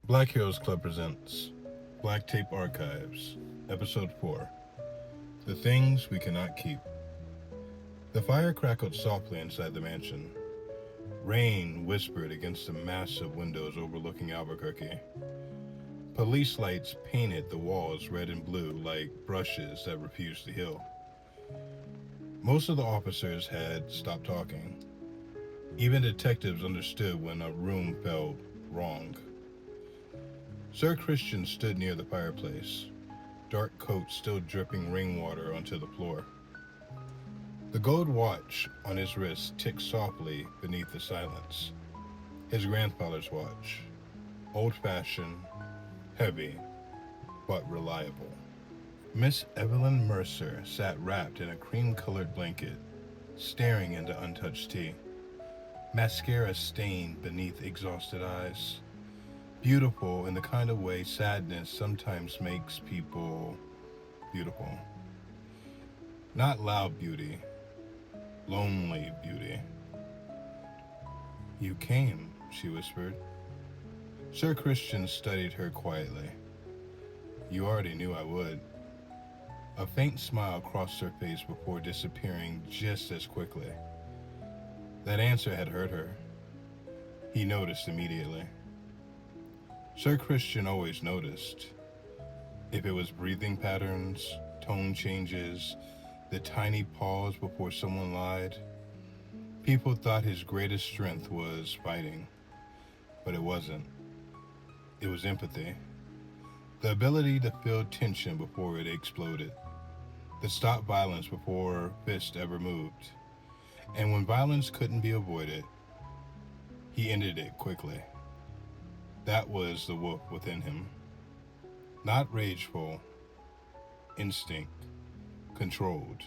Black Heroes Club presents Black Tape Archives, Episode 4 The Things We Cannot Keep. The fire crackled softly inside the mansion. Rain whispered against the massive windows overlooking Albuquerque. Police lights painted the walls red and blue like brushes that refused to heal. Most of the officers had stopped talking. Even detectives understood when a room felt wrong. Sir Christian stood near the fireplace, dark coat still dripping rainwater onto the floor. The gold watch on his wrist ticked softly beneath the silence. His grandfather's watch, old-fashioned, heavy, but reliable. Miss Evelyn Mercer sat wrapped in a cream-colored blanket, staring into untouched tea. Mascara stained beneath exhausted eyes. Beautiful in the kind of way sadness sometimes makes people beautiful. Not loud beauty, lonely beauty. "You came," she whispered. Sir Christian studied her quietly. "You already knew I would." A faint smile crossed her face before disappearing just as quickly. That answer had hurt her. He noticed immediately. Sir Christian always noticed. If it was breathing patterns, tone changes, the tiny pause before someone lied. People thought his greatest strength was fighting, but it wasn't. It was empathy. The ability to feel tension before it exploded. To stop violence before fist ever moved. And when violence couldn't be avoided, he ended it quickly. That was the wolf within him. Not rageful, instinct, controlled.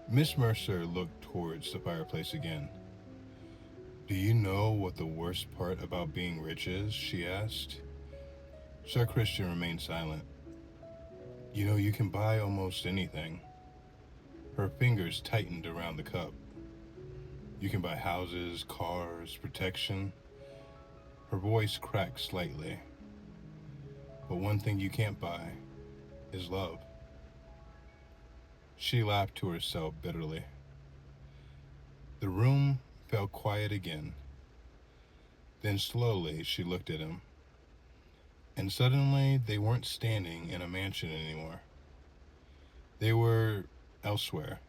Miss Mercer looked towards the fireplace again. "Do you know what the worst part about being rich is?" she asked. Sir Christian remained silent. "You know, you can buy almost anything." Her fingers tightened around the cup. "You can buy houses, cars, protection." Her voice cracked slightly. "But one thing you can't buy is love." She laughed to herself bitterly. The room fell quiet again. Then slowly she looked at him. And suddenly they weren't standing in a mansion anymore. They were elsewhere.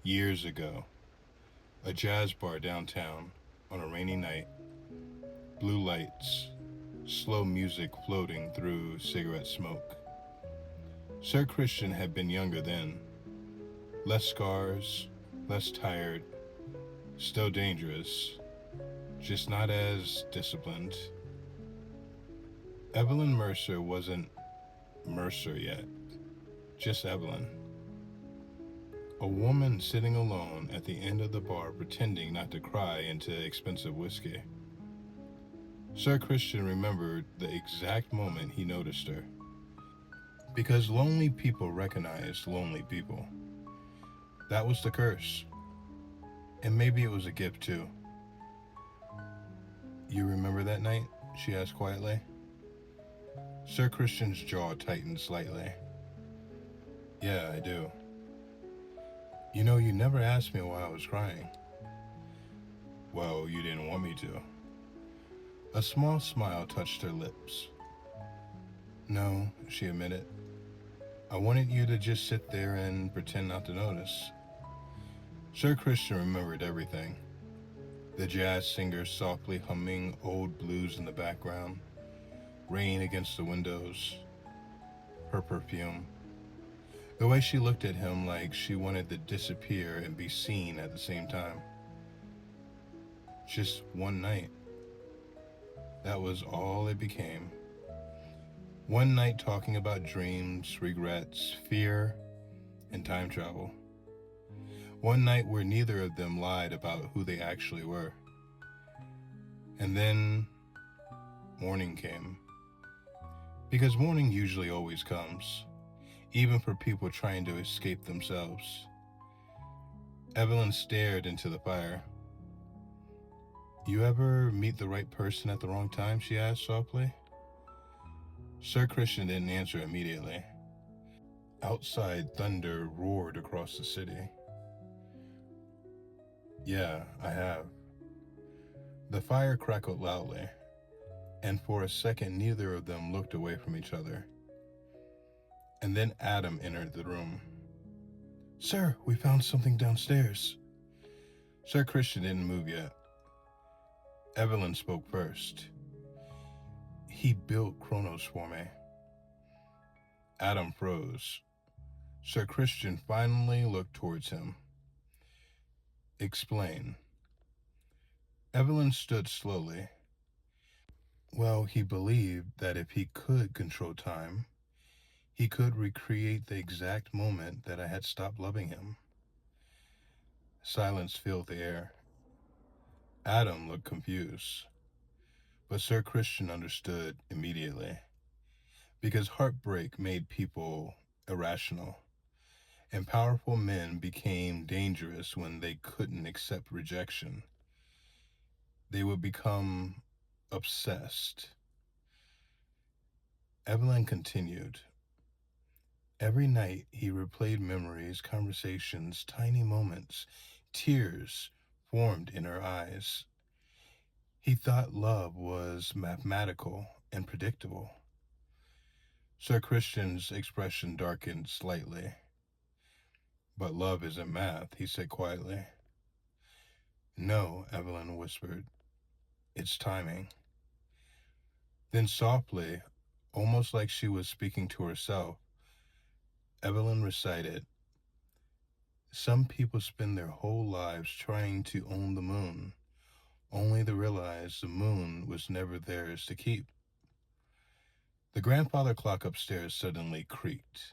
Years ago. A jazz bar downtown on a rainy night. Blue lights, slow music floating through cigarette smoke. Sir Christian had been younger then. Less scars, less tired, still dangerous, just not as disciplined. Evelyn Mercer wasn't Mercer yet, just Evelyn. A woman sitting alone at the end of the bar pretending not to cry into expensive whiskey. Sir Christian remembered the exact moment he noticed her. Because lonely people recognize lonely people. That was the curse. And maybe it was a gift too. "You remember that night?" she asked quietly. Sir Christian's jaw tightened slightly. "Yeah, I do." "You know, you never asked me why I was crying." "Well, you didn't want me to." A small smile touched her lips. "No," she admitted. "I wanted you to just sit there and pretend not to notice." Sir Christian remembered everything. The jazz singer softly humming old blues in the background, rain against the windows, her perfume. The way she looked at him like she wanted to disappear and be seen at the same time. Just one night. That was all it became. One night talking about dreams, regrets, fear, and time travel. One night where neither of them lied about who they actually were. And then morning came. Because morning usually always comes, even for people trying to escape themselves. Evelyn stared into the fire. You ever meet the right person at the wrong time? She asked softly. Sir Christian didn't answer immediately. Outside, thunder roared across the city. Yeah, I have. The fire crackled loudly, and for a second neither of them looked away from each other. And then Adam entered the room. Sir, we found something downstairs. Sir Christian didn't move yet. Evelyn spoke first. He built Chronos for me. Adam froze. Sir Christian finally looked towards him. Explain. Evelyn stood slowly. Well, he believed that if he could control time, he could recreate the exact moment that I had stopped loving him. Silence filled the air. Adam looked confused, but Sir Christian understood immediately. Because heartbreak made people irrational, and powerful men became dangerous when they couldn't accept rejection. They would become obsessed. Evelyn continued. Every night he replayed memories, conversations, tiny moments. Tears formed in her eyes. He thought love was mathematical and predictable. Sir Christian's expression darkened slightly. But love isn't math, he said quietly. No, Evelyn whispered. It's timing. Then softly, almost like she was speaking to herself, Evelyn recited, some people spend their whole lives trying to own the moon, only to realize the moon was never theirs to keep. The grandfather clock upstairs suddenly creaked.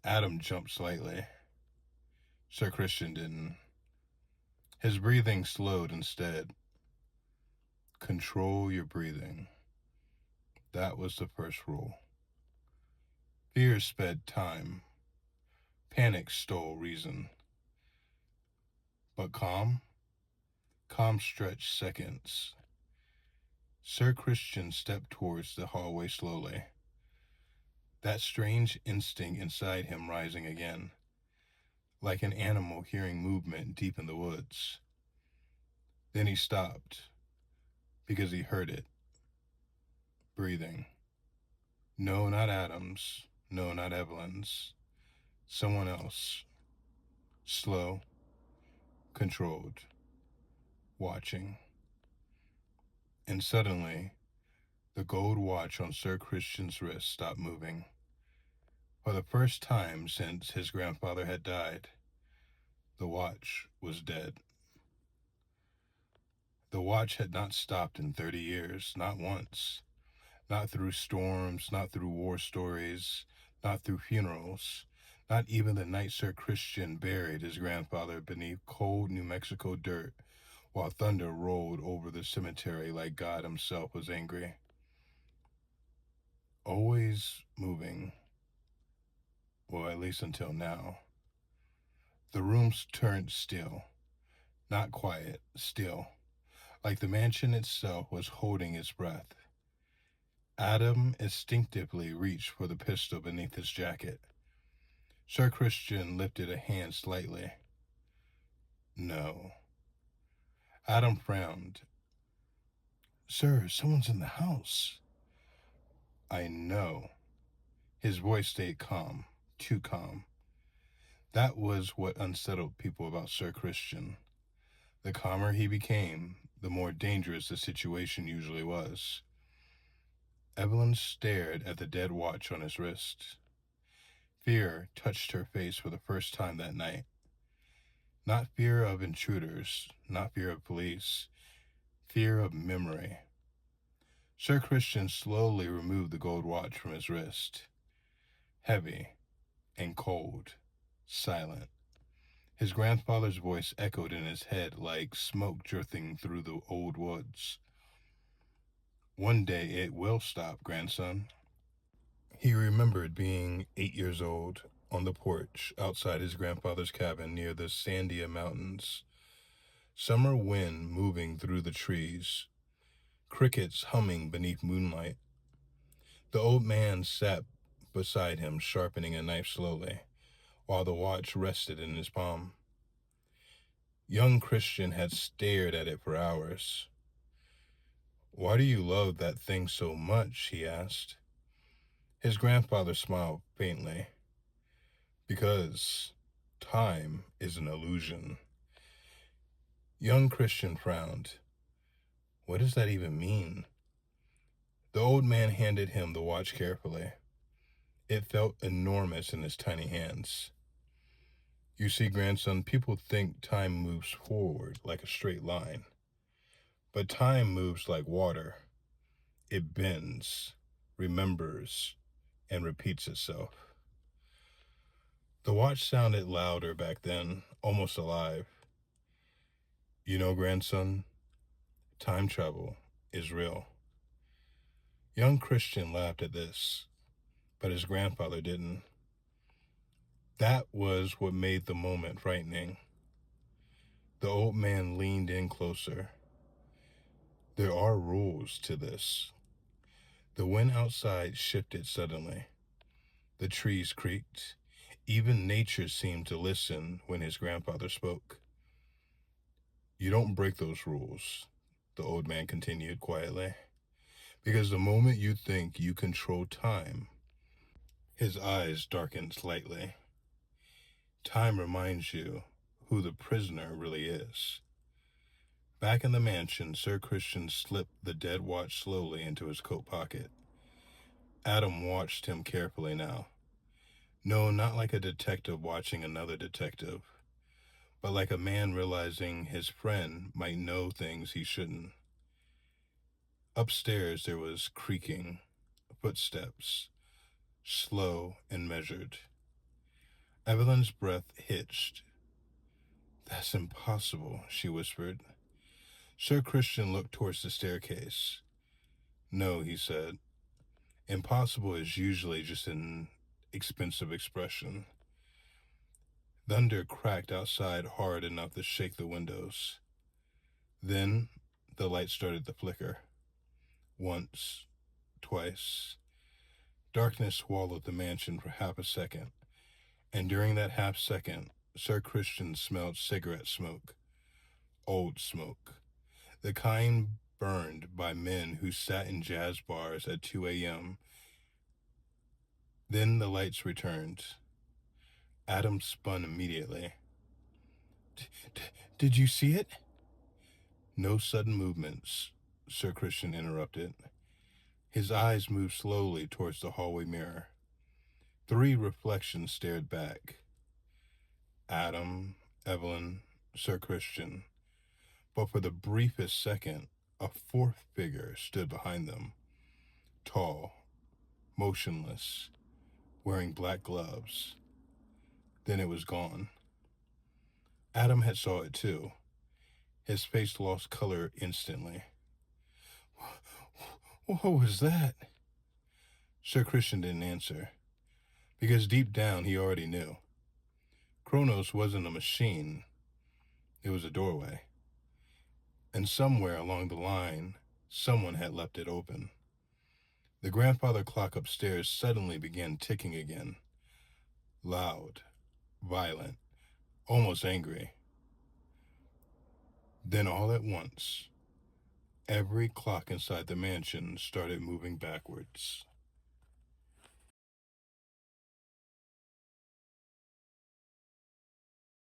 Adam jumped slightly. Sir Christian didn't. His breathing slowed instead. Control your breathing. That was the first rule. Fear sped time. Panic stole reason. But calm? Calm stretched seconds. Sir Christian stepped towards the hallway slowly. That strange instinct inside him rising again, like an animal hearing movement deep in the woods. Then he stopped, because he heard it. Breathing. No, not Adam's. No, not Evelyn's. Someone else. Slow. Controlled. Watching. And suddenly, the gold watch on Sir Christian's wrist stopped moving. For the first time since his grandfather had died, the watch was dead. The watch had not stopped in 30 years, not once. Not through storms, not through war stories, not through funerals, not even the night Sir Christian buried his grandfather beneath cold New Mexico dirt while thunder rolled over the cemetery like God himself was angry. Always moving. Well, at least until now. The rooms turned still. Not quiet, still. Like the mansion itself was holding its breath. Adam instinctively reached for the pistol beneath his jacket. Sir Christian lifted a hand slightly. No. Adam frowned. Sir, someone's in the house. I know. His voice stayed calm, too calm. That was what unsettled people about Sir Christian. The calmer he became, the more dangerous the situation usually was. Evelyn stared at the dead watch on his wrist. Fear touched her face for the first time that night. Not fear of intruders, not fear of police, fear of memory. Sir Christian slowly removed the gold watch from his wrist. Heavy and cold, silent. His grandfather's voice echoed in his head like smoke drifting through the old woods. One day it will stop, grandson. He remembered being 8 years old, on the porch outside his grandfather's cabin near the Sandia Mountains. Summer wind moving through the trees, crickets humming beneath moonlight. The old man sat beside him, sharpening a knife slowly, while the watch rested in his palm. Young Christian had stared at it for hours. "Why do you love that thing so much?" he asked. His grandfather smiled faintly. "Because time is an illusion." Young Christian frowned. "What does that even mean?" The old man handed him the watch carefully. It felt enormous in his tiny hands. "You see, grandson, people think time moves forward like a straight line. But time moves like water. It bends, remembers, and repeats itself." The watch sounded louder back then, almost alive. "You know, grandson, time travel is real." Young Christian laughed at this, but his grandfather didn't. That was what made the moment frightening. The old man leaned in closer. "There are rules to this." The wind outside shifted suddenly. The trees creaked. Even nature seemed to listen when his grandfather spoke. "You don't break those rules," the old man continued quietly, "because the moment you think you control time," his eyes darkened slightly, "time reminds you who the prisoner really is." Back in the mansion, Sir Christian slipped the dead watch slowly into his coat pocket. Adam watched him carefully now. No, not like a detective watching another detective, but like a man realizing his friend might know things he shouldn't. Upstairs there was creaking, footsteps, slow and measured. Evelyn's breath hitched. "That's impossible," she whispered. Sir Christian looked towards the staircase. "No," he said. "Impossible is usually just an expensive expression." Thunder cracked outside hard enough to shake the windows. Then the light started to flicker. Once, twice. Darkness swallowed the mansion for half a second, and during that half second, Sir Christian smelled cigarette smoke. Old smoke. The kind burned by men who sat in jazz bars at 2 a.m. Then the lights returned. Adam spun immediately. Did you see it?" "No sudden movements," Sir Christian interrupted. His eyes moved slowly towards the hallway mirror. 3 reflections stared back. Adam, Evelyn, Sir Christian. But for the briefest second, a 4th figure stood behind them. Tall, motionless, wearing black gloves. Then it was gone. Adam had saw it too. His face lost color instantly. "What was that?" Sir Christian didn't answer, because deep down he already knew. Chronos wasn't a machine. It was a doorway. And somewhere along the line, someone had left it open. The grandfather clock upstairs suddenly began ticking again. Loud, violent, almost angry. Then all at once, every clock inside the mansion started moving backwards.